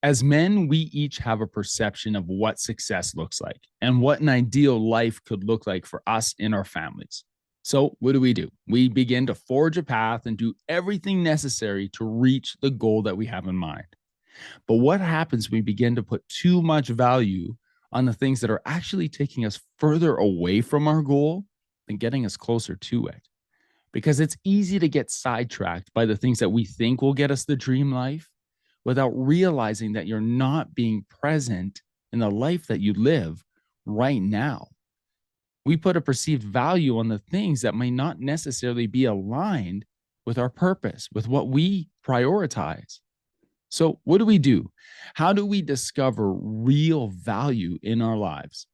As men, we each have a perception of what success looks like and what an ideal life could look like for us and our families. So, what do? We begin to forge a path and do everything necessary to reach the goal that we have in mind. But what happens when we begin to put too much value on the things that are actually taking us further away from our goal than getting us closer to it? Because it's easy to get sidetracked by the things that we think will get us the dream life without realizing that you're not being present in the life that you live right now. We put a perceived value on the things that may not necessarily be aligned with our purpose, with what we prioritize. So, what do? How do we discover real value in our lives?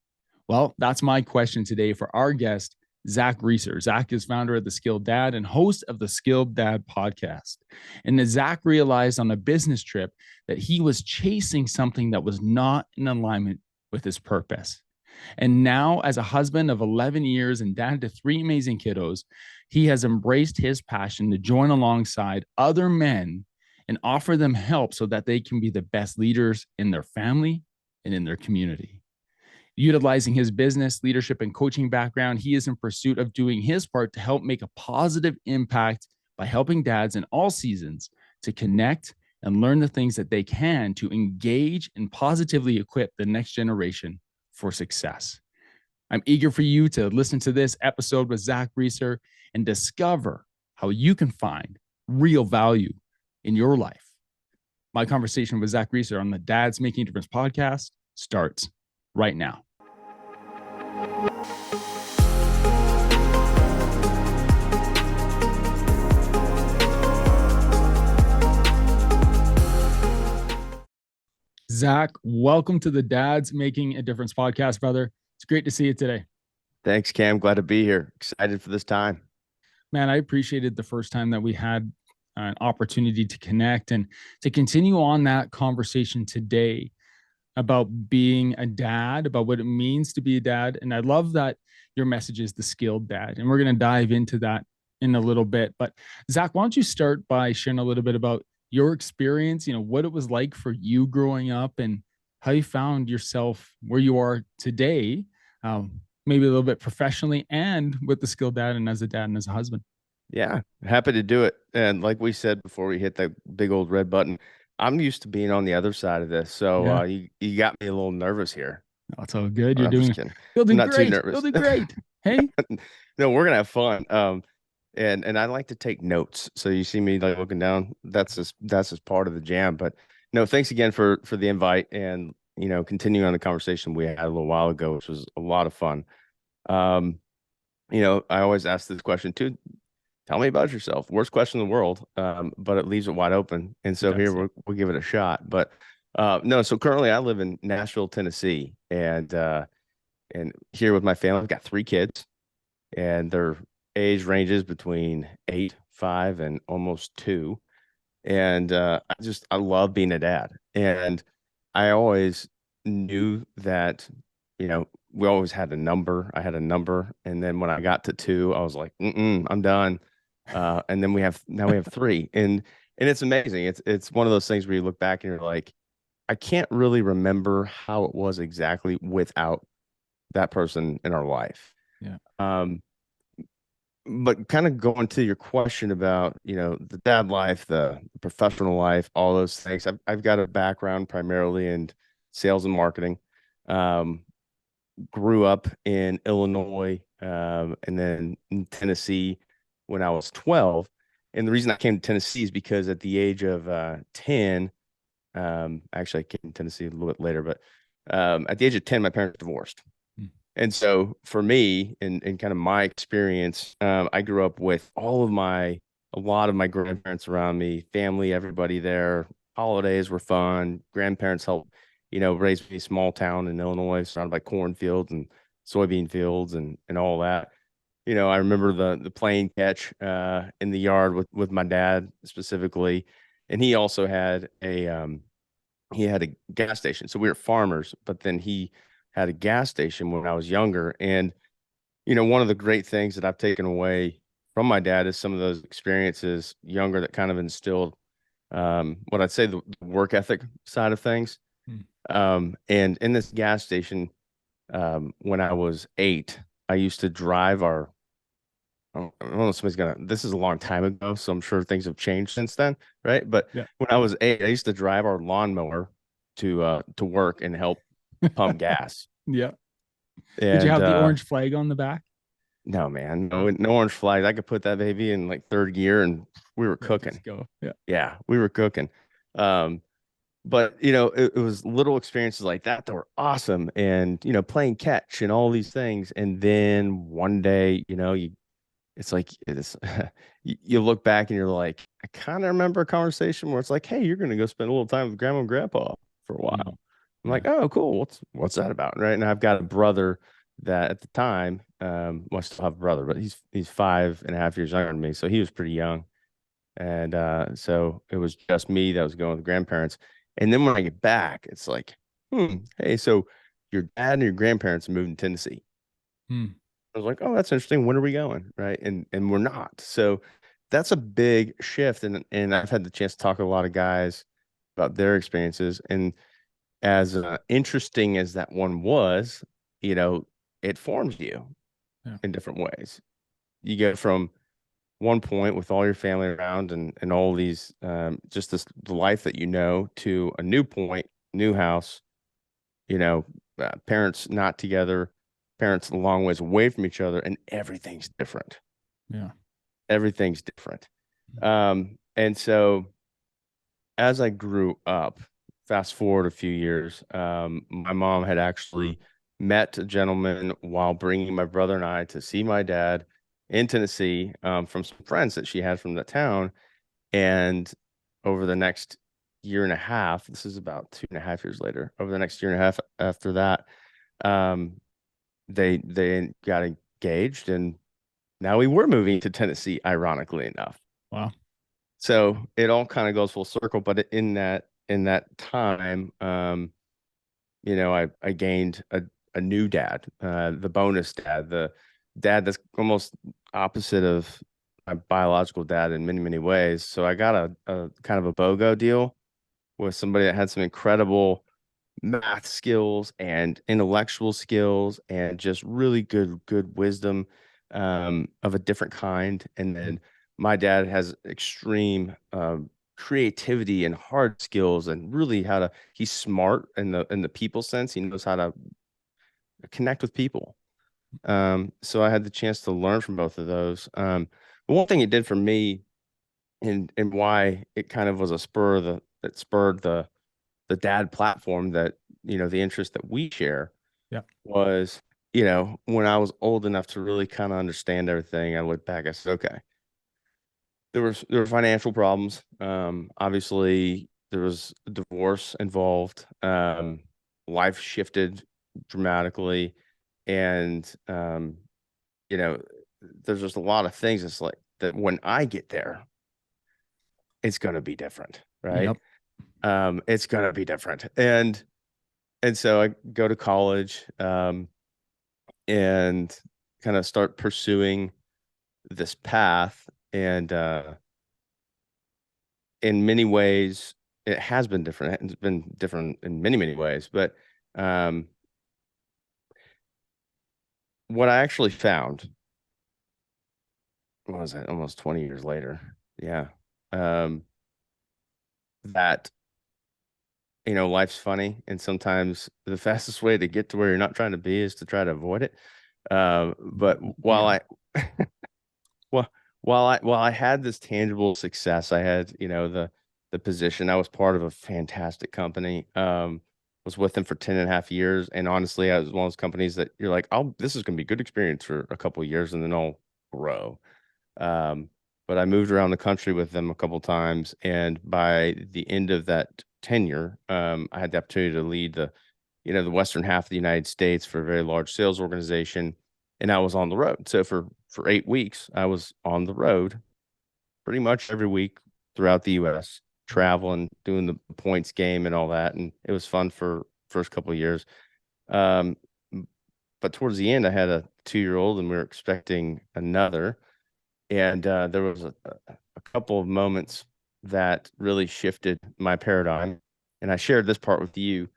Well, that's my question today for our guest, Zach Reeser. Zach is founder of The Skilled Dad and host of the Skilled Dad podcast. And Zach realized on a business trip that he was chasing something that was not in alignment with his purpose. And now, as a husband of 11 years and dad to 3 amazing kiddos, he has embraced his passion to join alongside other men and offer them help so that they can be the best leaders in their family and in their community. Utilizing his business, leadership, and coaching background, he is in pursuit of doing his part to help make a positive impact by helping dads in all seasons to connect and learn the things that they can to engage and positively equip the next generation for success. I'm eager for you to listen to this episode with Zach Reeser and discover how you can find real value in your life. My conversation with Zach Reeser on the Dads Making a Difference podcast starts right now. Zach, welcome to the Dads Making a Difference podcast, brother. It's great to see you today. Thanks, Cam. Glad to be here. Excited for this time. Man, I appreciated the first time that we had an opportunity to connect and to continue on that conversation today about being a dad, about what it means to be a dad. And I love that your message is the skilled dad. And we're going to dive into that in a little bit. But Zach, why don't you start by sharing a little bit about your experience, what it was like for you growing up and how you found yourself where you are today, maybe a little bit professionally and with the skilled dad and as a dad and as a husband. Yeah, happy to do it. And like we said before we hit that big old red button, I'm used to being on the other side of this. So you got me a little nervous here. Oh, it's all good. You're I'm doing just kidding. building Not great. too nervous. Building great. Hey. No, we're gonna have fun. And I like to take notes. So you see me like looking down. That's just part of the jam. But no, thanks again for the invite and continuing on the conversation we had a little while ago, which was a lot of fun. I always ask this question too. Tell me about yourself. Worst question in the world, but it leaves it wide open. And so here we'll give it a shot. But no, so currently I live in Nashville, Tennessee, and here with my family, I've got 3 kids, and their age ranges between 8, 5, and almost 2. And I love being a dad, and I always knew that we always had a number. I had a number, and then when I got to 2, I was like, I'm done. And then we have 3, and it's amazing. It's one of those things where you look back and you're like, I can't really remember how it was exactly without that person in our life. Yeah. But kind of going to your question about the dad life, the professional life, all those things. I've got a background primarily in sales and marketing. Grew up in Illinois, and then in Tennessee when I was 12. And the reason I came to Tennessee is because at the age of 10, actually I came to Tennessee a little bit later, but at the age of 10, my parents divorced. And so for me, in kind of my experience, I grew up with a lot of my grandparents around me, family, everybody there. Holidays were fun. Grandparents helped, raise me small town in Illinois, surrounded by cornfields and soybean fields and all that. I remember the playing catch in the yard with my dad specifically, and he also had a gas station. So we were farmers, but then he had a gas station when I was younger. And one of the great things that I've taken away from my dad is some of those experiences younger that kind of instilled what I'd say the work ethic side of things. Mm. And in this gas station, when I was 8, I used to drive our, I don't know if somebody's gonna, this is a long time ago, so I'm sure things have changed since then, right? But Yeah. when I was 8, I used to drive our lawnmower to work and help pump gas. Yeah. Did you And have the orange flag on the back? no, man, no orange flags. I could put that baby in like third gear and we were Yeah, just cooking. go. Yeah. Yeah, we were cooking. Um, but it was little experiences like that were awesome, and playing catch and all these things. And then one day, it's like it's you look back and you're like, I kind of remember a conversation where it's like, hey, you're gonna go spend a little time with grandma and grandpa for a Mm. while. I'm Yeah. like, oh, cool. What's that about? Right. And I've got a brother that at the time, well, I still have a brother, but he's 5.5 years younger than me. So he was pretty young. And so it was just me that was going with grandparents. And then when I get back, it's like, hey, so your dad and your grandparents moved to Tennessee. Mm. I was like, oh, that's interesting. When are we going? Right. And we're not. So that's a big shift. And I've had the chance to talk to a lot of guys about their experiences. And as interesting as that one was, you know, it forms you Yeah. in different ways. You get from one point with all your family around and all these just this the life that to a new point, new house, parents not together, parents a long ways away from each other, and everything's different. Yeah. Everything's different. And so as I grew up, fast forward a few years, my mom had actually met a gentleman while bringing my brother and I to see my dad in Tennessee, from some friends that she had from the town. And over the next year and a half, this is about 2.5 years later, over the next year and a half after that, um, they got engaged, and now we were moving to Tennessee, ironically enough. Wow. So it all kind of goes full circle. But in that time, I gained a new dad, the bonus dad, the dad that's almost opposite of my biological dad in many, many ways. So I got a kind of a BOGO deal with somebody that had some incredible math skills and intellectual skills and just really good wisdom, of a different kind. And Mm. then my dad has extreme creativity and hard skills, and really he's smart in the people sense. He knows how to connect with people. So I had the chance to learn from both of those. But one thing it did for me, and why it kind of was a spur of the that spurred the dad platform, that the interest that we share, Yeah. was, when I was old enough to really kind of understand everything, I looked back, I said, okay, there were financial problems. Obviously there was a divorce involved. Life shifted dramatically, and you know, there's just a lot of things. It's like that when I get there, it's gonna be different, right? Yep. It's gonna be different. And so I go to college, and kind of start pursuing this path. And in many ways, it has been different. It's been different in many, many ways. But um, what I actually found, what was it, almost 20 years later? Yeah. Um, that, life's funny. And sometimes the fastest way to get to where you're not trying to be is to try to avoid it. But while Yeah. I, Well, while I had this tangible success, I had, the position. I was part of a fantastic company. Was with them for 10.5 years. And honestly, I was one of those companies that you're like, this is gonna be good experience for a couple of years and then I'll grow. Um, but I moved around the country with them a couple times, and by the end of that tenure, I had the opportunity to lead the western half of the United States for a very large sales organization, and I was on the road. So for 8 weeks, I was on the road pretty much every week throughout the U.S., traveling, doing the points game and all that, and it was fun for first couple of years. Um, but towards the end, I had a 2-year-old, and we were expecting another, and there was a couple of moments. that really shifted my paradigm. And I shared this part with you.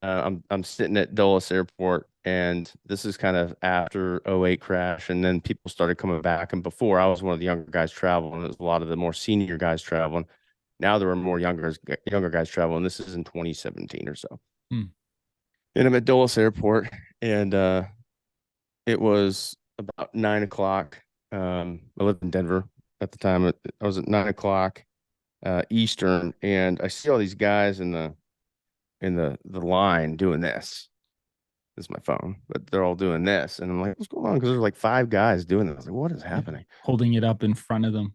I'm sitting at Dulles Airport, and this is kind of after '08 crash, and then people started coming back. And before, I was one of the younger guys traveling. It was a lot of the more senior guys traveling. Now there are more younger guys traveling. This is in 2017 or so. Hmm. And I'm at Dulles Airport, and it was about 9 o'clock. I lived in Denver at the time. I was at 9 o'clock Eastern, and I see all these guys in the line doing this. This is my phone, but they're all doing this, and I'm like, "What's going on?" Because there's like 5 guys doing this. I was like, "What is Yeah. happening?" Holding it up in front of them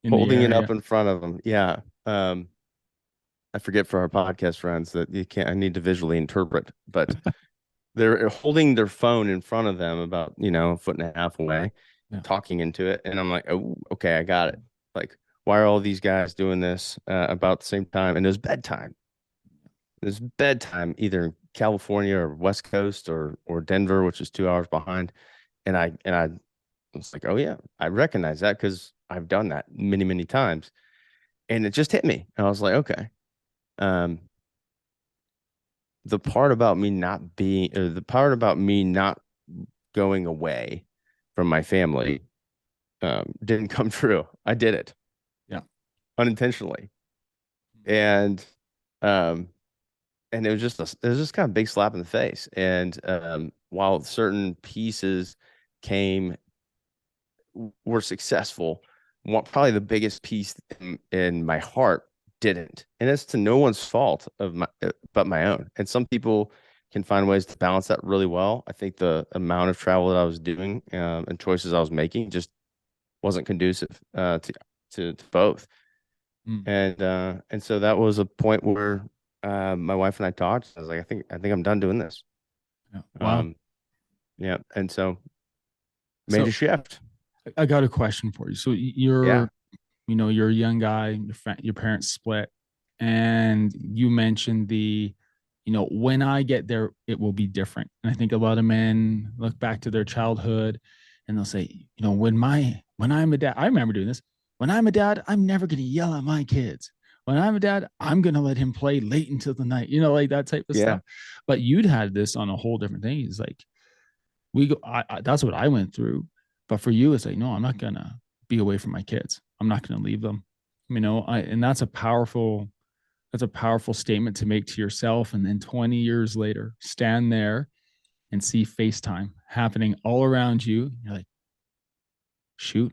in the Holding it area. up in front of them. Yeah. I forget for our podcast friends that you can't. I need to visually interpret, but they're holding their phone in front of them about, a foot and a half away, Yeah. talking into it. And I'm like, oh, okay, I got it. Like, why are all these guys doing this about the same time? And it was bedtime. It was bedtime, either in California or West Coast or Denver, which is 2 hours behind. And I was like, oh yeah, I recognize that because I've done that many, many times. And it just hit me. And I was like, okay. Um, the part about me not being, or the part about me not going away from my family didn't come true. I did it Yeah. unintentionally, and um, and it was just kind of big slap in the face. And while certain pieces came were successful, probably the biggest piece in my heart didn't, and it's to no one's fault of my but my own. And some people can find ways to balance that really well. I think the amount of travel that I was doing and choices I was making just wasn't conducive to both. Mm. And so that was a point where my wife and I talked. I was like, I think I'm done doing this. Yeah. Wow. Um, yeah, and so made a So shift. I got a question for you. So Yeah, you're a young guy, your parents split, and you mentioned when I get there, it will be different. And I think a lot of men look back to their childhood and they'll say, when I'm a dad, I remember doing this. When I'm a dad, I'm never going to yell at my kids. When I'm a dad, I'm going to let him play late into the night, like that type of yeah, stuff. But you'd had this on a whole different thing. It's like, that's what I went through. But for you, it's like, no, I'm not gonna be away from my kids. I'm not gonna leave them. And that's a powerful statement to make to yourself. And then 20 years later, stand there and see FaceTime happening all around you. You're like, shoot,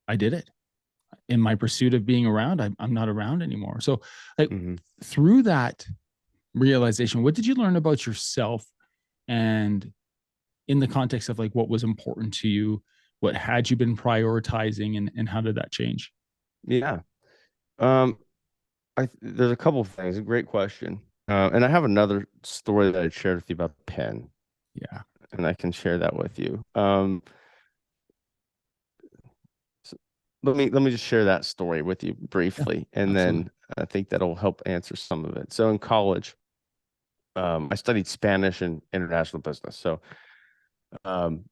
I did it. In my pursuit of being around, I'm not around anymore. So, like, hmm through that realization, what did you learn about yourself, and in the context of like what was important to you, what had you been prioritizing, and how did that change? yeah. Um, there's a couple of things. A great question. And I have another story that I shared with you about the pen, Yeah, and I can share that with you. So let me just share that story with you yeah, briefly, and absolutely. then I think that'll help answer some of it. So in college, I studied Spanish and international business. So um,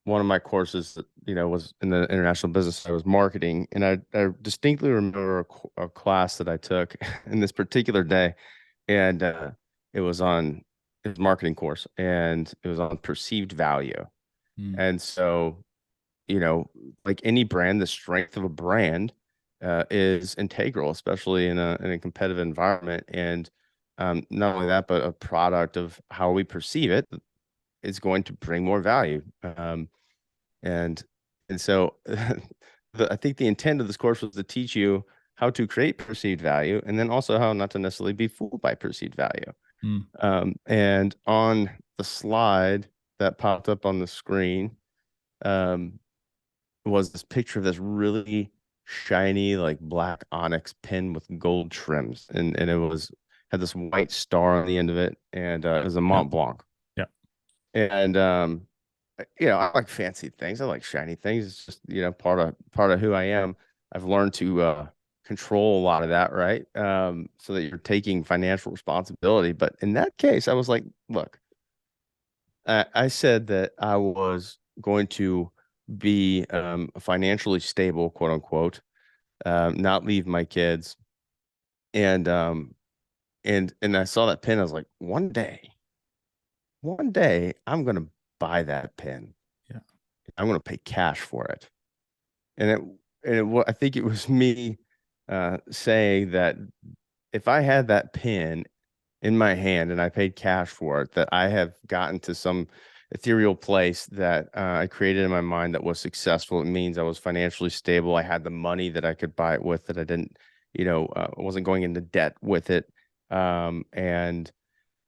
one of my courses that was in the international business, I was marketing, and I distinctly remember a class that I took in this particular day, and it was on his marketing course, and it was on perceived value. Mm. And so, you know, like any brand, the strength of a brand is integral, especially in a competitive environment. And not only that, but a product of how we perceive it is going to bring more value. And and so I think the intent of this course was to teach you how to create perceived value, and then also how not to necessarily be fooled by perceived value. Mm. And on the slide that popped up on the screen um, was this picture of this really shiny, like black onyx pin with gold trims, and it had this white star on the end of it, and it was a Yeah, Mont Blanc. yeah. And I like fancy things. I like shiny things. It's just part of who I am. I've learned to control a lot of that, right? So that you're taking financial responsibility. But in that case, I was like, look, I said that I was going to be financially stable, quote unquote, not leave my kids. And and I saw that pin. I was like, one day I'm gonna buy that pin. Yeah. I'm gonna pay cash for it. And I think it was me saying that if I had that pin in my hand and I paid cash for it, that I have gotten to some ethereal place that I created in my mind that was successful. It means I was financially stable. I had the money that I could buy it with, that I didn't, wasn't going into debt with it. And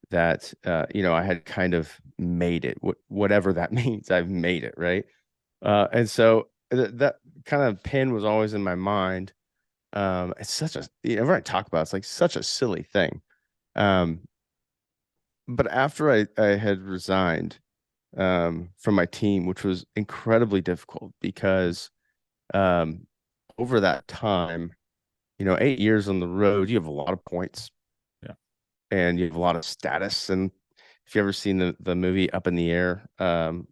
that, I had kind of made it, whatever that means, I've made it, right? And so that kind of pin was always in my mind. It's such a, whenever I talk about it, it's like such a silly thing. Um, but after I had resigned from my team, which was incredibly difficult because um, over that time, 8 years on the road, you have a lot of points Yeah. and you have a lot of status. And if you ever seen the movie Up in the Air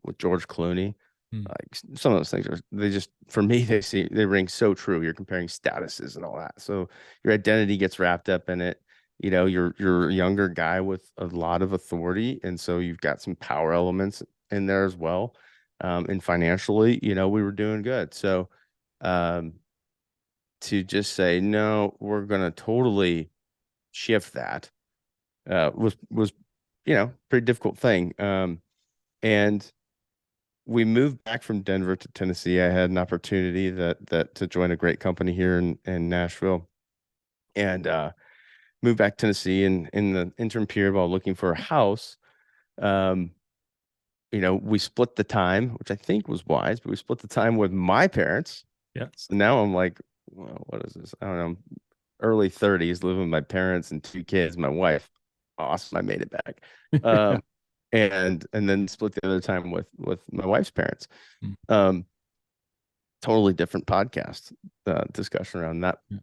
with George Clooney, Mm. like some of those things they just, for me, they ring so true. You're comparing statuses and all that. So your identity gets wrapped up in it. You're a younger guy with a lot of authority, and so you've got some power elements in there as well. And financially, we were doing good. So um, to just say no, we're gonna totally shift that was pretty difficult thing. And we moved back from Denver to Tennessee. I had an opportunity that to join a great company here in Nashville, and moved back to Tennessee. And in the interim period while looking for a house, um, we split the time, which I think was wise, but we split the time with my parents. Yes. So now I'm like, well, what is this? I don't know. Early 30s, living with my parents and two kids, my wife. Awesome, I made it back. Um, and then split the other time with my wife's parents. Mm. Um, totally different podcast discussion around that Yeah.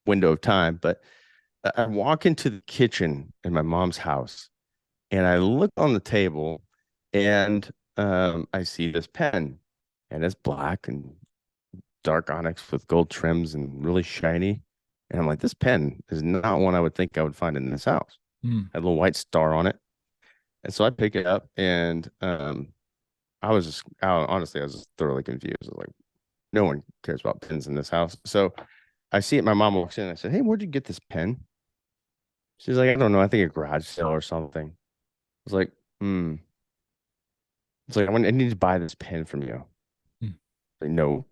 window of time. But I walk into the kitchen in my mom's house and I look on the table and I see this pen, and it's black and dark onyx with gold trims and really shiny. And I'm like, this pen is not one I would think I would find in this house. Mm. Had a little white star on it. And so I pick it up and honestly, I was just thoroughly confused. I was like, no one cares about pens in this house. So I see it. My mom walks in. I said, hey, where'd you get this pen? She's like, I don't know. I think a garage sale or something. I was like, hmm. It's like, I need to buy this pen from you. Mm. Like, no,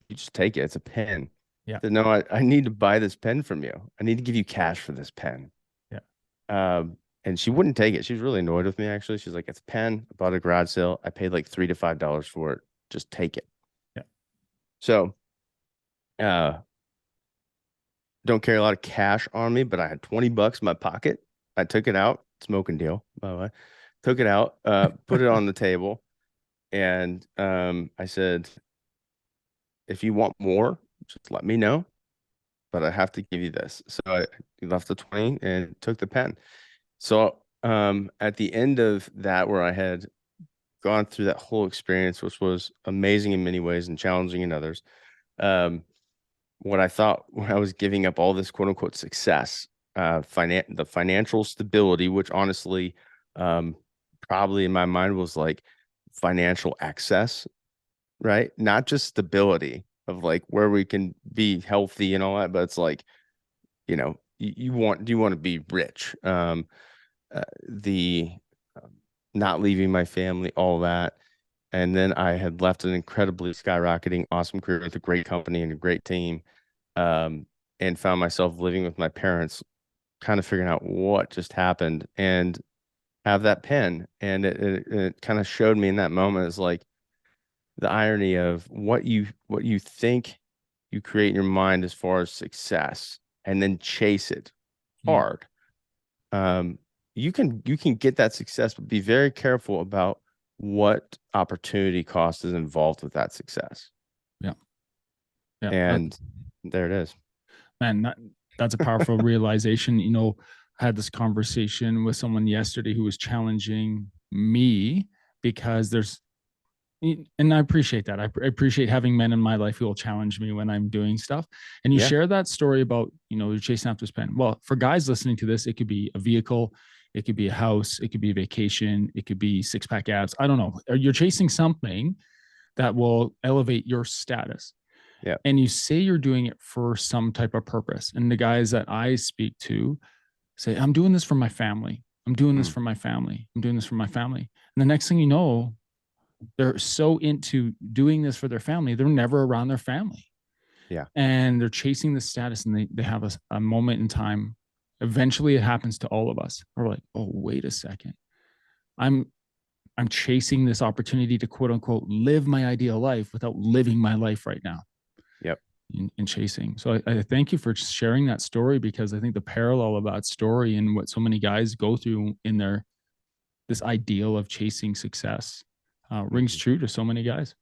you just take it. It's a pen. Yeah. I said, no, I need to buy this pen from you. I need to give you cash for this pen. Yeah. And she wouldn't take it. She was really annoyed with me, actually. She's like, it's a pen. I bought a garage sale. I paid like $3 to $5 for it. Just take it. Yeah. So, don't carry a lot of cash on me, but I had 20 bucks in my pocket. I took it out. Smoking deal, by the way. Took it out, put it on the table, and I said, if you want more, just let me know, but I have to give you this. So I left the 20 and took the pen. So at the end of that, where I had gone through that whole experience, which was amazing in many ways and challenging in others, um, what I thought when I was giving up all this quote unquote success, the financial stability, which honestly, probably in my mind was like financial access, right? Not just stability of like where we can be healthy and all that, but it's like, do you want to be rich? The not leaving my family, all that. And then I had left an incredibly skyrocketing, awesome career with a great company and a great team, and found myself living with my parents, kind of figuring out what just happened and have that pen. And it kind of showed me in that moment is like the irony of what you think you create in your mind as far as success and then chase it Mm. hard. Um, you can get that success, but be very careful about what opportunity cost is involved with that success. Yeah. Yeah. And there it is. Man, that's a powerful realization. I had this conversation with someone yesterday who was challenging me because And I appreciate that. I appreciate having men in my life who will challenge me when I'm doing stuff. And you Yeah. share that story about, you're chasing after this pen. Well, for guys listening to this, it could be a vehicle, it could be a house, it could be a vacation, it could be six pack abs. I don't know. You're chasing something that will elevate your status. Yeah. And you say you're doing it for some type of purpose. And the guys that I speak to say, I'm doing this for my family. I'm doing this Mm. for my family. I'm doing this for my family. And the next thing you know, they're so into doing this for their family, they're never around their family. Yeah. And they're chasing the status, and they have a moment in time. Eventually it happens to all of us. We're like, oh, wait a second. I'm I'm chasing this opportunity to quote unquote live my ideal life without living my life right now Yep. in chasing. So I thank you for sharing that story, because I think the parallel of that story and what so many guys go through in their this ideal of chasing success rings Mhm. true to so many guys.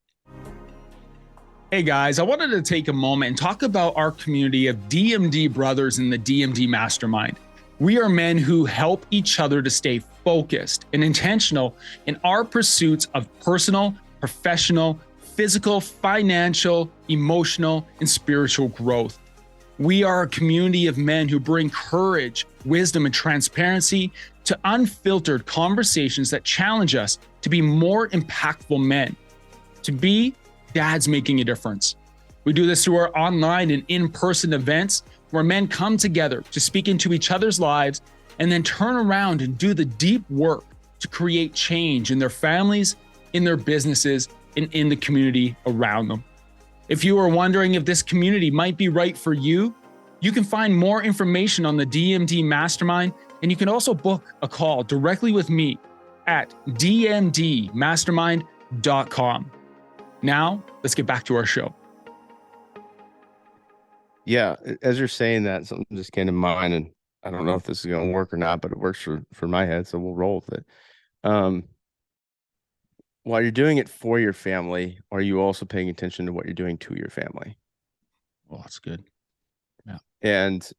Hey guys, I wanted to take a moment and talk about our community of DMD brothers in the DMD Mastermind. We are men who help each other to stay focused and intentional in our pursuits of personal, professional, physical, financial, emotional, and spiritual growth. We are a community of men who bring courage, wisdom, and transparency to unfiltered conversations that challenge us to be more impactful men, to be dads making a difference. We do this through our online and in-person events where men come together to speak into each other's lives and then turn around and do the deep work to create change in their families, in their businesses, and in the community around them. If you are wondering if this community might be right for you, you can find more information on the DMD Mastermind, and you can also book a call directly with me at dmdmastermind.com. Now, let's get back to our show. Yeah, as you're saying that, something just came to mind, and I don't know if this is going to work or not, but it works for my head, so we'll roll with it. While you're doing it for your family, are you also paying attention to what you're doing to your family? Well, that's good. Yeah. And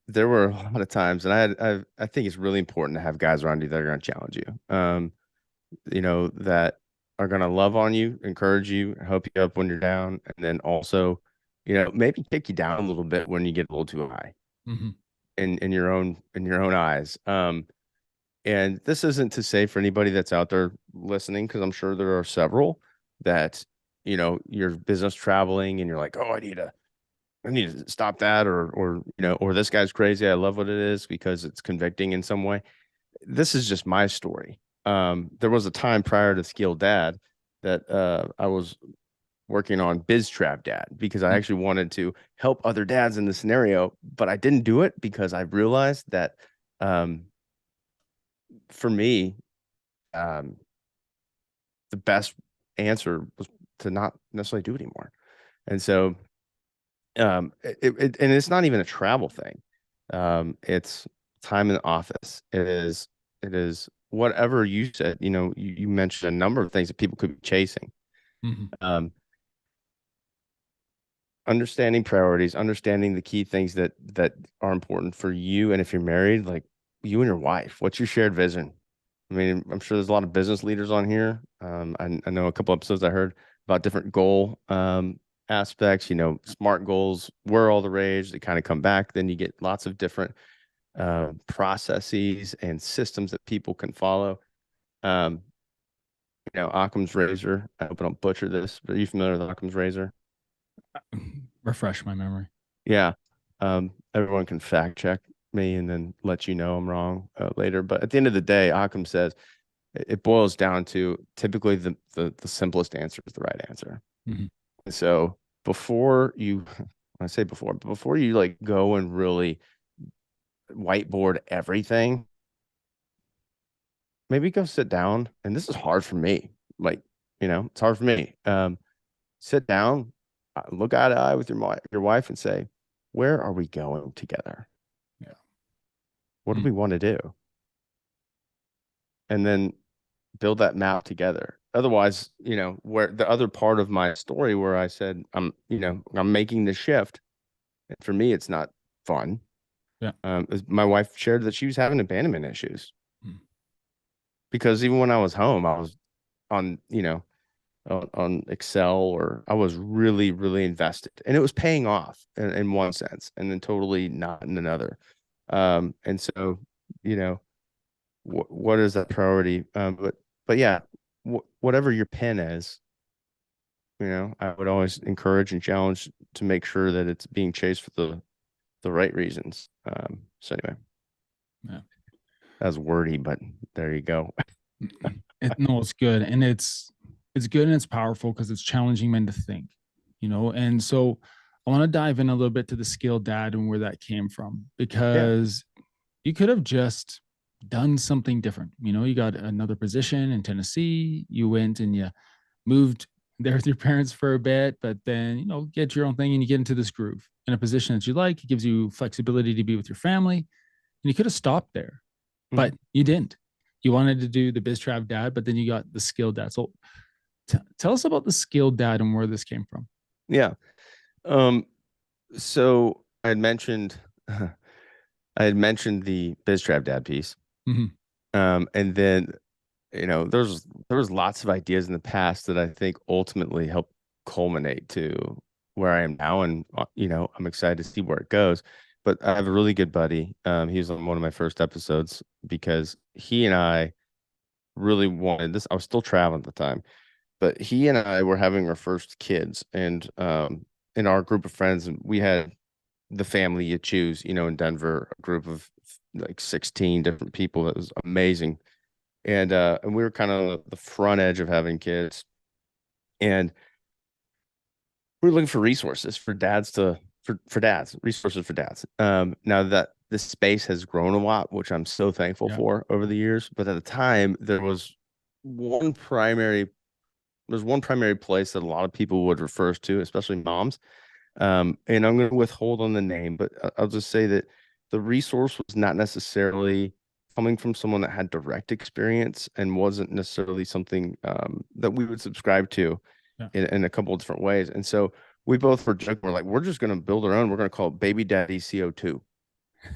there were a lot of times, and I think it's really important to have guys around you that are going to challenge you. That are going to love on you, encourage you, help you up when you're down, and then also, maybe kick you down a little bit when you get a little too high Mm-hmm. in your own eyes. And this isn't to say for anybody that's out there listening, because I'm sure there are several that, you're business traveling and you're like, oh, I need to stop that, or this guy's crazy. I love what it is because it's convicting in some way. This is just my story. There was a time prior to Skilled Dad that I was working on Biz Trap Dad because I actually wanted to help other dads in the scenario, but I didn't do it because I realized that for me, the best answer was to not necessarily do it anymore. And so and it's not even a travel thing. It's time in the office. It is whatever you said. You mentioned a number of things that people could be chasing. Mm-hmm. Understanding priorities, understanding the key things that are important for you, and if you're married, like you and your wife, what's your shared vision? I mean, I'm sure there's a lot of business leaders on here. I know a couple episodes I heard about different goal aspects, SMART goals were all the rage. They kind of come back. Then you get lots of different processes and systems that people can follow. Occam's razor. I hope I don't butcher this, but are you familiar with Occam's razor? Refresh my memory. Yeah. Everyone can fact check me and then let you know I'm wrong later. But at the end of the day, Occam says it boils down to typically the simplest answer is the right answer. Mm-hmm. So before you, when I say before you like go and really whiteboard everything, maybe go sit down. And this is hard for me. Like, it's hard for me. Sit down, look eye to eye with your wife and say, where are we going together? Yeah. What do we want to do? And then build that map together. Otherwise, where the other part of my story where I said I'm making the shift, and for me it's not fun. Yeah. My wife shared that she was having abandonment issues Mm. because even when I was home, I was on, on Excel, or I was really, really invested, and it was paying off in one sense, and then totally not in another. And so, you know, what is that priority? But yeah, whatever your pen is, I would always encourage and challenge to make sure that it's being chased for the right reasons. So anyway, Yeah. that's wordy, but there you go. No, it's good. And it's good and it's powerful because it's challenging men to think, And so I want to dive in a little bit to the skilled dad and where that came from, Yeah. because you could have just done something different. You got another position in Tennessee, you went and you moved there with your parents for a bit, but then, get your own thing and you get into this groove in a position that you like. It gives you flexibility to be with your family. And you could have stopped there, Mhm. but you didn't. You wanted to do the biz trav dad, but then you got the skilled dad. So tell us about the skilled dad and where this came from. Yeah. Um, so I had mentioned the Biz Trap Dad piece. Mm-hmm. And then, there was lots of ideas in the past that I think ultimately helped culminate to where I am now. And, I'm excited to see where it goes. But I have a really good buddy. He was on one of my first episodes because he and I really wanted this. I was still traveling at the time, but he and I were having our first kids, and in our group of friends, and we had the family you choose, in Denver, a group of like 16 different people. That was amazing. And we were kind of the front edge of having kids. And we were looking for resources for dads for dads, resources for dads. Now that the space has grown a lot, which I'm so thankful Yeah. for over the years, but at the time one primary one primary place that a lot of people would refer us to, especially moms. And I'm going to withhold on the name, but I'll just say that the resource was not necessarily coming from someone that had direct experience, and wasn't necessarily something that we would subscribe to Yeah. in a couple of different ways. And so we both were joking, we're like, we're just going to build our own. We're going to call it Baby Daddy CO2,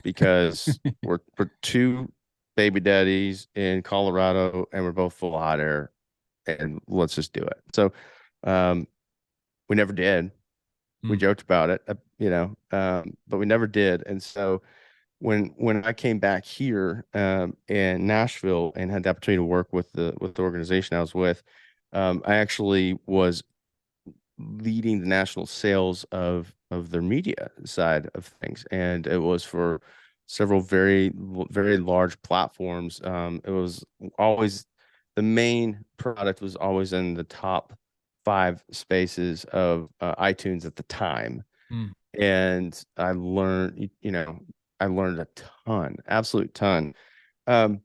because we're two baby daddies in Colorado, and we're both full of hot air, and let's just do it. So um, we never did. We Mm. joked about it, but we never did. And so when I came back here in Nashville and had the opportunity to work with the organization I was with, I actually was leading the national sales of their media side of things, and it was for several very very large platforms. It was always the main product was always in the top five spaces of iTunes at the time, Mm. and I learned a ton, absolute ton. Um,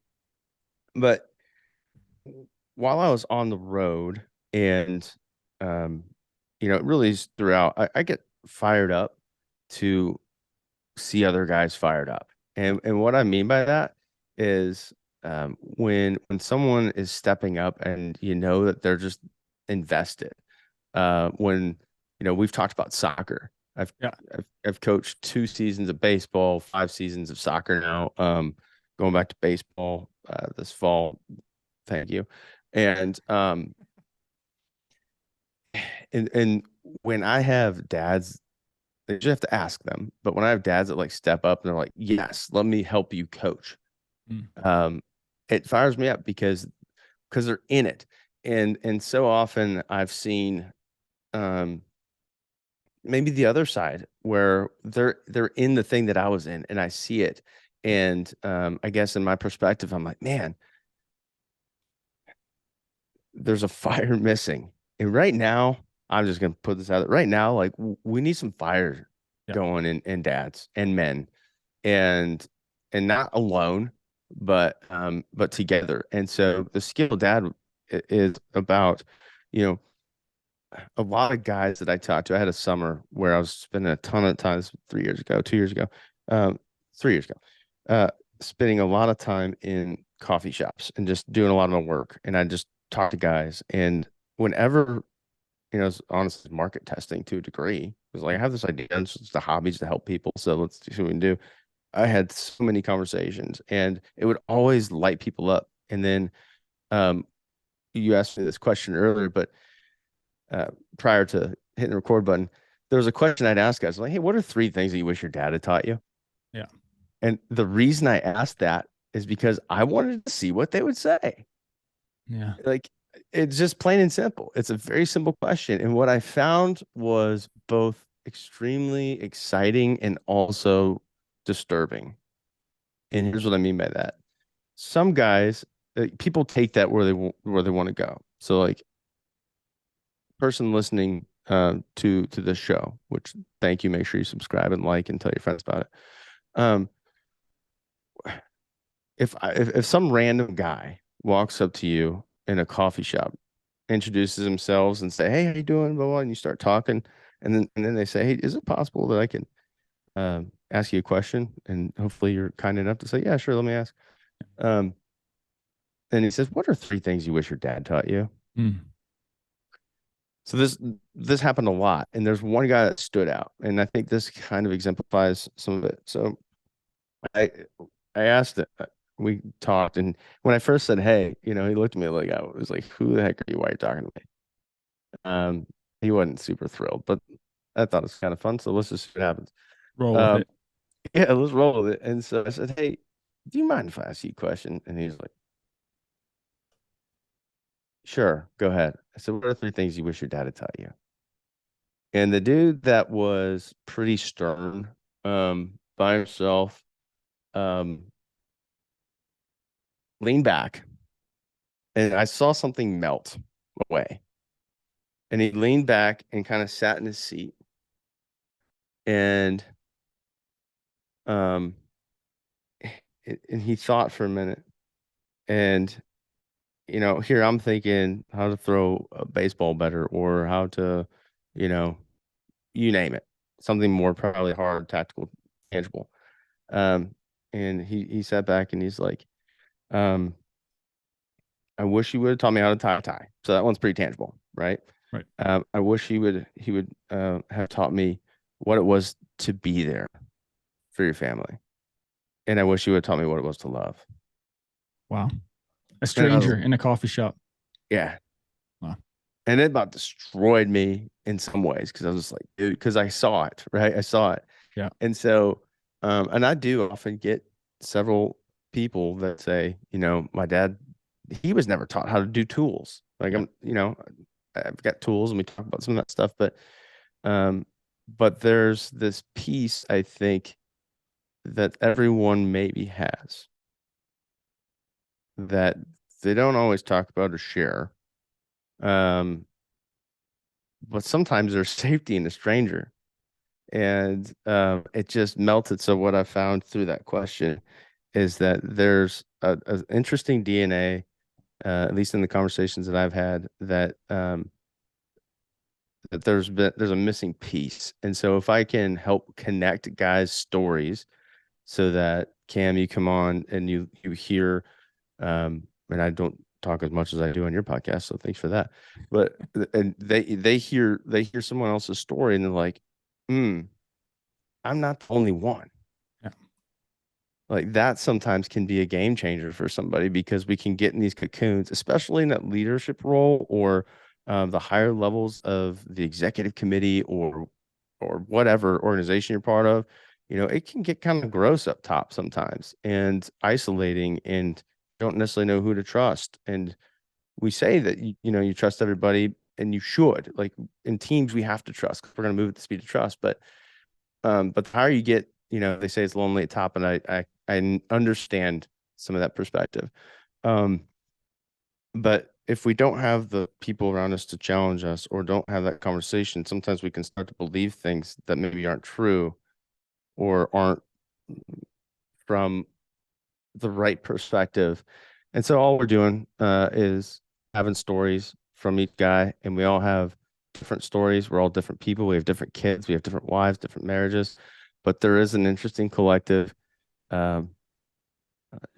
but while I was on the road, and um, it really is throughout, I get fired up to see other guys fired up. And what I mean by that is when someone is stepping up and that they're just invested. When we've talked about soccer. Yeah. I've coached 2 seasons of baseball, 5 seasons of soccer now. Going back to baseball this fall. Thank you. And and when I have dads, they just have to ask them. But when I have dads that like step up and they're like, "Yes, let me help you coach," Mm. um, it fires me up because they're in it. And so often I've seen um maybe the other side where they're in the thing that I was in, and I see it. And I guess in my perspective, I'm like, man, there's a fire missing. And right now, I'm just gonna put this out there. Right now, like we need some fire Yeah. going in dads and men, and not alone, but together. And so the skilled dad is about, you know, a lot of guys that I talked to. I had a summer where I was spending a ton of times 3 years ago, 2 years ago, um, 3 years ago, uh, spending a lot of time in coffee shops and just doing a lot of my work. And I just talk to guys. And whenever, it's honestly market testing to a degree, it was like, I have this idea. It's just a hobby to help people. So let's see what we can do. I had so many conversations, and it would always light people up. And then um, you asked me this question earlier, but prior to hitting the record button, there was a question I'd ask guys like, "Hey, what are three things that you wish your dad had taught you?" Yeah. And the reason I asked that is because I wanted to see what they would say. Yeah. Like, it's just plain and simple. It's a very simple question. And what I found was both extremely exciting and also disturbing. And here's what I mean by that. Some guys, people take that where they want to go. So like person listening to this show, which thank you, make sure you subscribe and like and tell your friends about it. Um, if some random guy walks up to you in a coffee shop, introduces themselves and say, "Hey, how you doing?" Blah, blah, and you start talking, and then they say, "Hey, is it possible that I can ask you a question?" And hopefully you're kind enough to say, "Yeah, sure, let me ask." Um, and he says, "What are three things you wish your dad taught you?" Mm. So this happened a lot, and there's one guy that stood out, and I think this kind of exemplifies some of it. So I I asked it. We talked, and when I first said, "Hey," he looked at me like I was like, "Who the heck are you? Why are you talking to me?" Um, he wasn't super thrilled, but I thought it was kind of fun. So let's just see what happens. Roll with Um, it. yeah, let's roll with it. And so I said, "Hey, do you mind if I ask you a question?" And he's like, "Sure, go ahead." I said, "What are three things you wish your dad had taught you?" And the dude that was pretty stern, by himself, um, leaned back, and I saw something melt away. And he leaned back and kind of sat in his seat, and um, and he thought for a minute. And here I'm thinking how to throw a baseball better, or how to, you know, you name it, something more probably hard, tactical, tangible. Um, and he sat back and he's like, um, I wish you would have taught me how to tie a tie. So that one's pretty tangible, right? Right. I wish he would have taught me what it was to be there for your family, and I wish he would have taught me what it was to love. Wow. A And I was, stranger in a coffee shop. yeah, Wow. and it about destroyed me in some ways because I was just like, dude, because I saw it, right? I saw it. Yeah. And so, and I do often get several people that say, my dad, he was never taught how to do tools. Like Yeah. I've got tools and we talk about some of that stuff, um, but there's this piece I think that everyone maybe has that they don't always talk about or share. Um, but sometimes there's safety in a stranger. And it just melted. So what I found through that question is that there's a interesting DNA, at least in the conversations that I've had, that there's a missing piece. And so if I can help connect guys' stories, so that Cam, you come on and you hear, and I don't talk as much as I do on your podcast, so thanks for that. But and they hear someone else's story and they're like, hmm, I'm not the only one. Yeah. Like that sometimes can be a game changer for somebody because we can get in these cocoons, especially in that leadership role or the higher levels of the executive committee or whatever organization you're part of. It can get kind of gross up top sometimes and isolating, and don't necessarily know who to trust. And we say that you trust everybody, and you should. Like in teams, we have to trust 'cause we're going to move at the speed of trust. But the higher you get, they say it's lonely at top, and I understand some of that perspective. Um, but if we don't have the people around us to challenge us or don't have that conversation, sometimes we can start to believe things that maybe aren't true or aren't from the right perspective. And so all we're doing is having stories from each guy, and we all have different stories. We're all different people. We have different kids. We have different wives, different marriages, but there is an interesting collective um,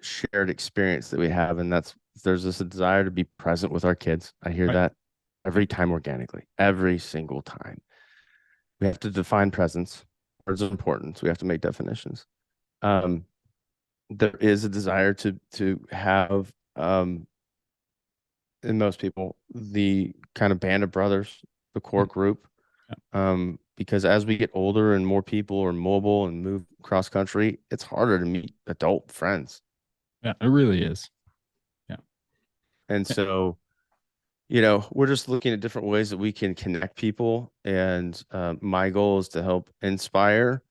shared experience that we have, and there's this desire to be present with our kids. I hear Right. that Yeah. every time organically, every single time. We have to define presence. Words of importance. We have to make definitions. Um, there is a desire to have in most people the kind of band of brothers the core group. Because as we get older and more people are mobile and move cross country, it's harder to meet adult friends. Yeah, it really is. Yeah. And so, we're just looking at different ways that we can connect people. And my goal is to help inspire,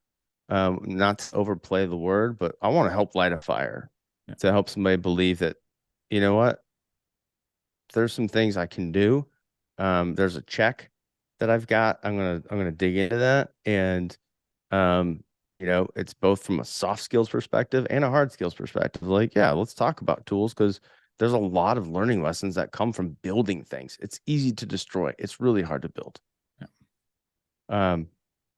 not to overplay the word, but I want to help light a fire Yeah. to help somebody believe that, you know what, there's some things I can do. There's a check that I've got. I'm gonna dig into that. And um, it's both from a soft skills perspective and a hard skills perspective. Like, yeah, let's talk about tools because there's a lot of learning lessons that come from building things. It's easy to destroy. It's really hard to build. Yeah.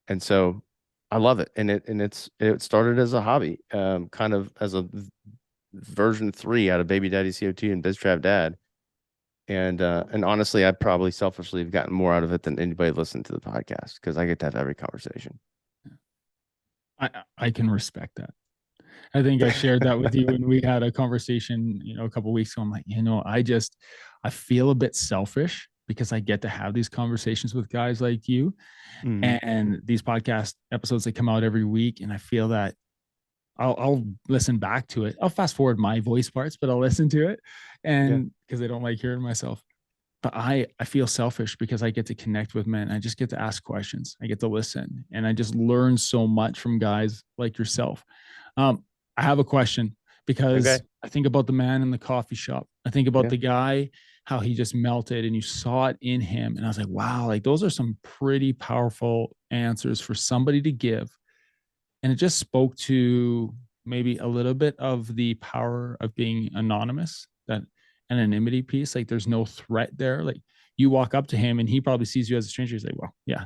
And so I love it. And it started as a hobby, kind of as a version 3 out of Baby Daddy CO2 and BizTrav Dad. And honestly, I probably selfishly have gotten more out of it than anybody listening to the podcast because I get to have every conversation. I can respect that. I think I shared that with you when we had a conversation, a couple of weeks ago. I'm like, I feel a bit selfish because I get to have these conversations with guys like you and these podcast episodes that come out every week. And I feel that I'll listen back to it. I'll fast forward my voice parts, but I'll listen to it. And because I don't like hearing myself. But I feel selfish because I get to connect with men. I just get to ask questions. I get to listen. And I just learn so much from guys like yourself. I have a question because I think about the man in the coffee shop. I think about the guy, how he just melted and you saw it in him. And I was like, wow, like those are some pretty powerful answers for somebody to give. And it just spoke to maybe a little bit of the power of being anonymous, that anonymity piece. Like there's no threat there. Like you walk up to him and he probably sees you as a stranger. He's like, well, yeah,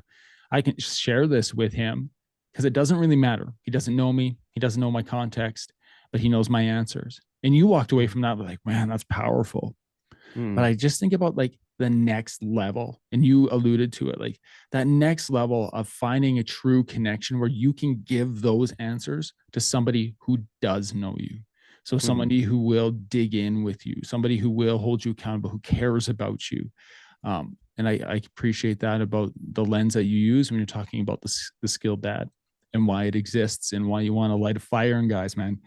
I can share this with him because it doesn't really matter. He doesn't know me. He doesn't know my context, but he knows my answers. And you walked away from that like, man, that's powerful. But I just think about like the next level, and you alluded to it, like that next level of finding a true connection where you can give those answers to somebody who does know you. So somebody who will dig in with you, somebody who will hold you accountable, who cares about you. And I appreciate that about the lens that you use when you're talking about the skilled dad and why it exists and why you want to light a fire in guys, man.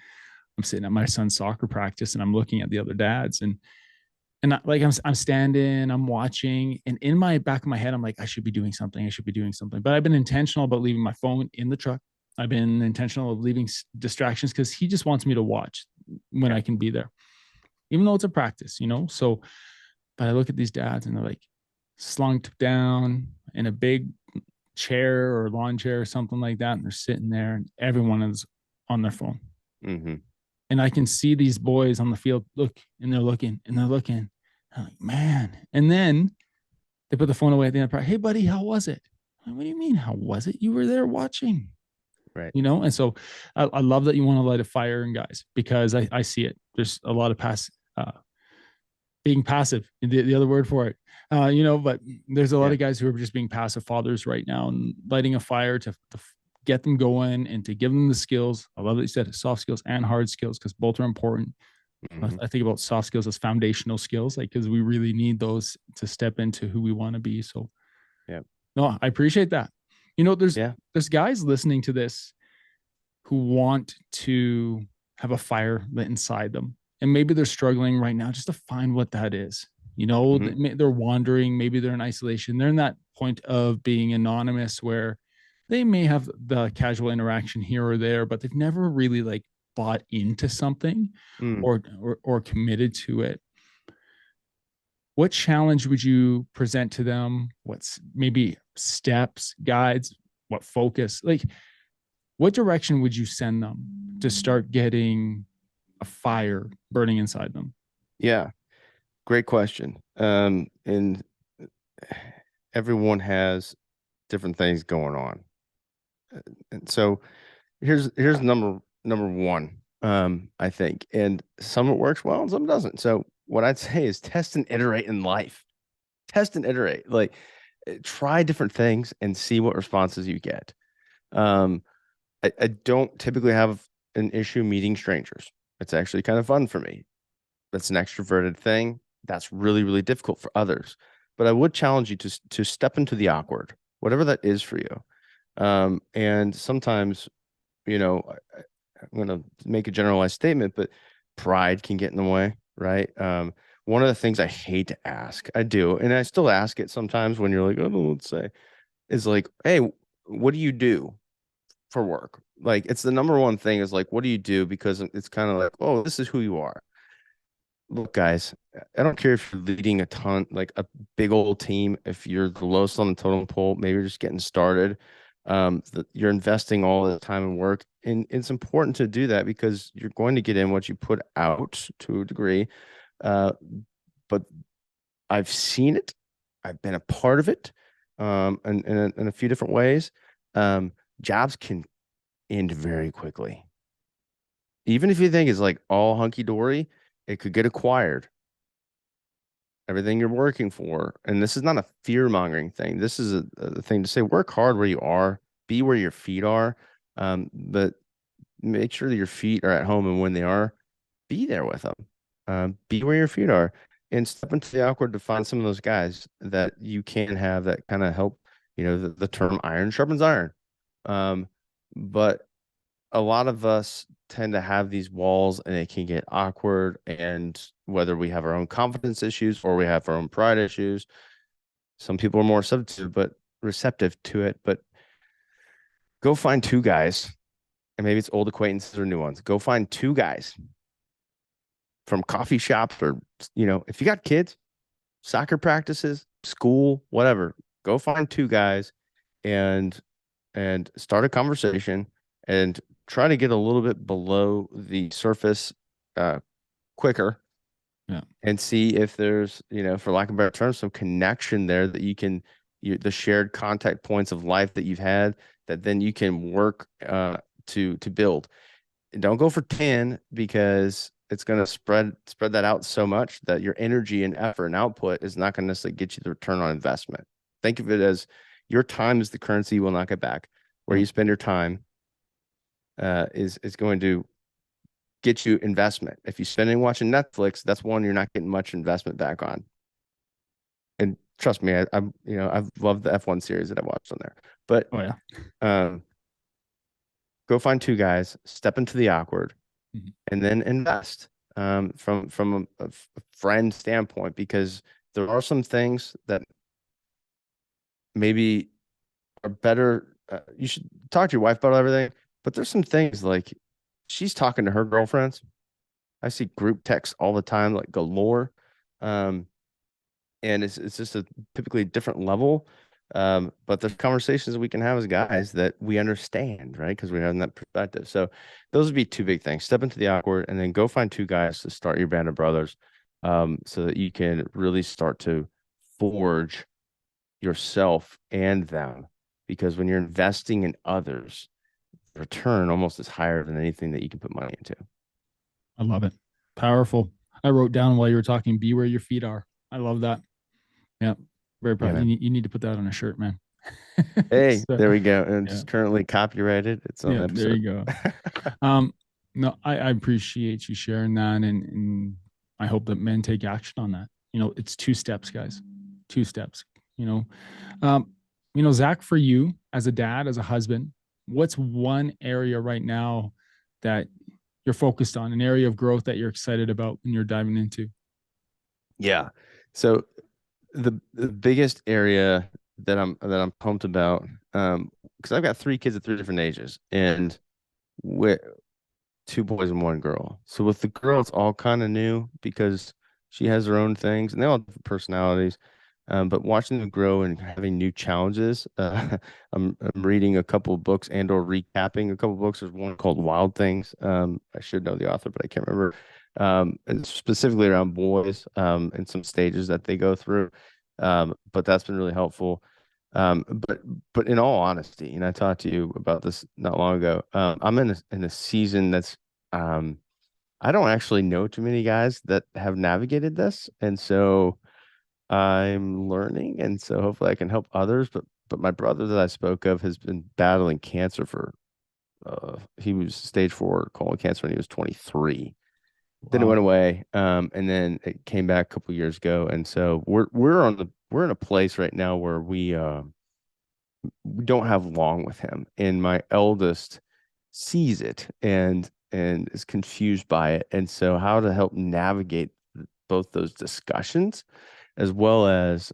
I'm sitting at my son's soccer practice and I'm looking at the other dads and like I'm standing, I'm watching, and in my back of my head, I'm like, I should be doing something. I should be doing something. But I've been intentional about leaving my phone in the truck. I've been intentional of leaving distractions because he just wants me to watch when I can be there, even though it's a practice, So, but I look at these dads and they're like slunked down in a big chair or lawn chair or something like that, and they're sitting there, and everyone is on their phone. And I can see these boys on the field look, and they're looking, and they're looking. I'm like, man. And then they put the phone away at the end of practice. Hey, buddy, how was it? Like, what do you mean? How was it? You were there watching. Right. And so I love that you want to light a fire in guys because I see it. There's a lot of being passive, the other word for it, but there's a lot of guys who are just being passive fathers right now and lighting a fire to get them going and to give them the skills. I love that you said soft skills and hard skills because both are important. I think about soft skills as foundational skills, like because we really need those to step into who we want to be. So, no, I appreciate that. There's guys listening to this who want to have a fire lit inside them, and maybe they're struggling right now just to find what that is. They're wandering, maybe they're in isolation. They're in that point of being anonymous where they may have the casual interaction here or there, but they've never really like bought into something or committed to it. What challenge would you present to them? What's maybe steps, guides, what focus? Like, what direction would you send them to start getting a fire burning inside them? Yeah, great question. And everyone has different things going on. And so here's number one, I think. And some it works well and some doesn't. So what I'd say is test and iterate in life. Test and iterate. Like try different things and see what responses you get. I don't typically have an issue meeting strangers. It's actually kind of fun for me. That's an extroverted thing. That's really, really difficult for others. but I would challenge you to step into the awkward, whatever that is for you. And sometimes, you know, I'm going to make a generalized statement, but pride can get in the way, right? One of the things I hate to ask, I do, and I still ask it sometimes when you're like, oh, let's say, is like, hey, what do you do for work? Like, it's the number one thing is like, what do you do? Because it's kind of like, oh, this is who you are. Look, guys, I don't care if you're leading a ton, like a big old team, if you're the lowest on the totem pole, maybe you're just getting started. You're investing all the time and work. And it's important to do that because you're going to get in what you put out to a degree. Uh, but I've seen it, I've been a part of it, in a few different ways. Um, Jobs can end very quickly. Even if you think it's like all hunky dory, it could get acquired. Everything you're working for. And this is not a fear mongering thing. This is a thing to say work hard where you are, be where your feet are. But make sure that your feet are at home, and when they are, be there with them. Be where your feet are and step into the awkward to find some of those guys that you can have that kind of help. The term iron sharpens iron. But a lot of us tend to have these walls and it can get awkward. And whether we have our own confidence issues or we have our own pride issues, some people are more receptive to it. But go find two guys, and maybe it's old acquaintances or new ones. Go find two guys from coffee shops, or, if you got kids, soccer practices, school, whatever, go find two guys and start a conversation and try to get a little bit below the surface uh, quicker, Yeah. and see if there's, for lack of a better term, some connection there that the shared contact points of life that you've had that then you can work to build. And don't go for 10 because it's going to spread that out so much that your energy and effort and output is not going to necessarily get you the return on investment. Think of it as your time is the currency you will not get back. Where you spend your time is going to get you investment. If you spend it watching Netflix, that's one you're not getting much investment back on. And trust me, I've loved the F1 series that I've watched on there. But Oh yeah. um, go find two guys, step into the awkward, Mhm. and then invest from a friend standpoint, because there are some things that maybe are better. You should talk to your wife about everything, but there's some things like she's talking to her girlfriends. I see group texts all the time, like galore. Um, and it's just a typically different level. But there's conversations we can have as guys that we understand, right? Because we have that perspective. So those would be two big things. Step into the awkward and then go find two guys to start your band of brothers, so that you can really start to forge yourself and them. Because when you're investing in others, the return almost is higher than anything that you can put money into. I love it. Powerful. I wrote down while you were talking, be where your feet are. I love that. Yeah. Very Yeah, proud. man. You need to put that on a shirt, man. Hey, So, there we go. And yeah. it's currently copyrighted. It's on Yeah. the There you episode. go. No, I appreciate you sharing that. And I hope that men take action on that. It's two steps, guys. Two steps. You know, um, Zach, for you as a dad, as a husband, what's one area right now that you're focused on, an area of growth that you're excited about and you're diving into? Yeah. So the biggest area that I'm pumped about, because I've got three kids at three different ages, and with two boys and one girl. So with the girl, it's all kind of new because she has her own things and they all have different personalities. But watching them grow and having new challenges, I'm reading a couple of books and or recapping a couple of books. There's one called Wild Things. I should know the author, but I can't remember. And specifically around boys, and some stages that they go through. But that's been really helpful. But in all honesty, and I talked to you about this not long ago. I'm in a season that's um, I don't actually know too many guys that have navigated this, and so I'm learning, and so hopefully I can help others. But my brother that I spoke of has been battling cancer for he was stage 4 colon cancer when he was 23, then it Wow. went away. And then it came back a couple years ago. And so we're in a place right now where we don't have long with him. And my eldest sees it and is confused by it. And so how to help navigate both those discussions as well as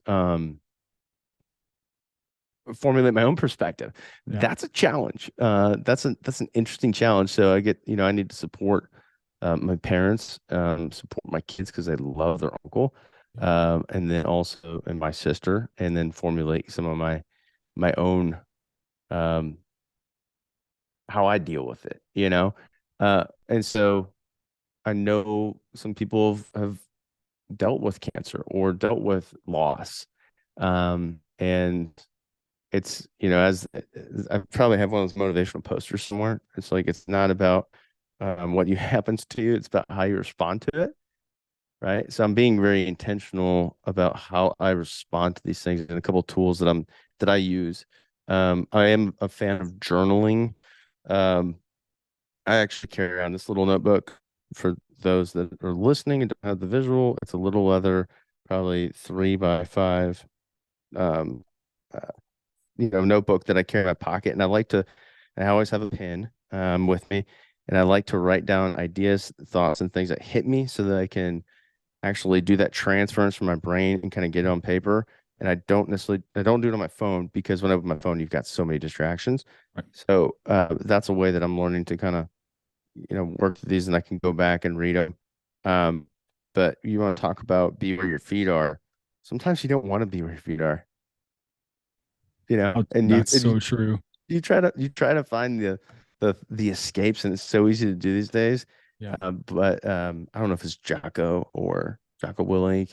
formulate my own perspective. Yeah. That's a challenge. That's an interesting challenge. So I need to support my parents, support my kids because they love their uncle, Yeah. and then also and my sister, and then formulate some of my own um, how I deal with it. And so I know some people have dealt with cancer or dealt with loss, and as I probably have one of those motivational posters somewhere. It's like it's not about what you happens to you; it's about how you respond to it, right? So I'm being very intentional about how I respond to these things and a couple of tools that I use. I am a fan of journaling. Um, I actually carry around this little notebook for those that are listening and don't have the visual. It's a little leather, probably 3 by 5. Um, uh, notebook that I carry in my pocket. And I always have a pen with me. And I like to write down ideas, thoughts, and things that hit me so that I can actually do that transference from my brain and kind of get it on paper. And I don't do it on my phone because when I open my phone, you've got so many distractions. Right. So that's a way that I'm learning to kind of, work through these and I can go back and read them. Um, but you want to talk about be where your feet are. Sometimes you don't want to be where your feet are, Oh, and you that's and you so true. you try to find the escapes, and it's so easy to do these days. Yeah. But I don't know if it's Jocko or Jocko Willink.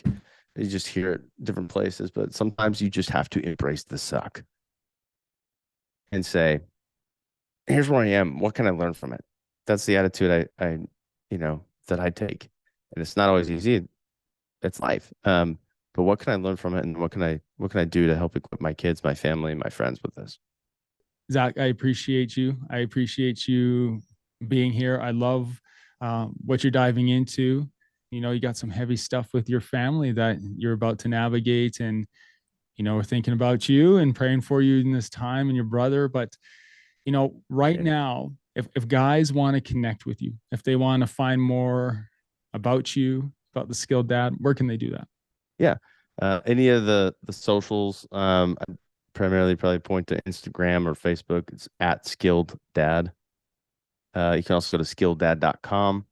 You just hear it different places, but sometimes you just have to embrace the suck and say, "Here's where I am. What can I learn from it?" That's the attitude that I take, and it's not always easy. It's life. But what can I learn from it, and what can I do to help equip my kids, my family, and my friends with this? Zach, I appreciate you. I appreciate you being here. I love what you're diving into. You got some heavy stuff with your family that you're about to navigate, and we're thinking about you and praying for you in this time and your brother. But right Appreciate it. now, if guys want to connect with you, if they want to find more about you, about the Skilled Dad, where can they do that? Yeah. Any of the socials, I primarily probably point to Instagram or Facebook. It's at Skilled Dad. You can also go to skilleddad.com.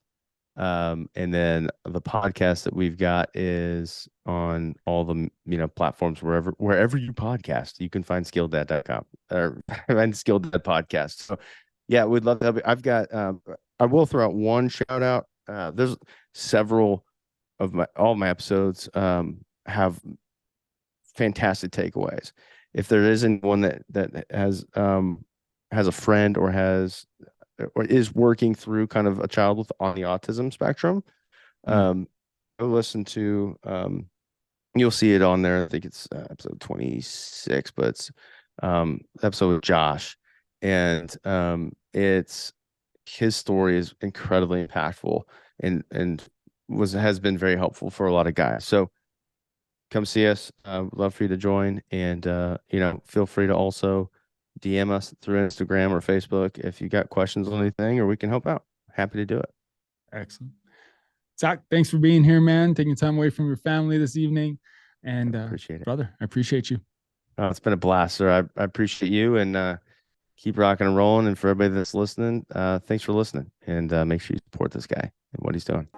And then the podcast that we've got is on all the platforms wherever you podcast, you can find skilledad.com or find Skilled Dad podcast. So yeah, we'd love to have you. I will throw out one shout out. There's several of my all of my episodes have fantastic takeaways. If there isn't one that has a friend or is working through kind of a child with on the autism spectrum, Mm. go listen to you'll see it on there. I think it's episode 26, but it's episode with Josh, and it's his story is incredibly impactful and has been very helpful for a lot of guys. So come see us. Love for you to join, and feel free to also DM us through Instagram or Facebook if you got questions on anything, or we can help out. Happy to do it. Excellent. Zach, thanks for being here, man. Taking time away from your family this evening. And Appreciate it. brother, I appreciate you. It's been a blast, sir. I appreciate you and keep rocking and rolling. And for everybody that's listening, thanks for listening. And make sure you support this guy and what he's doing.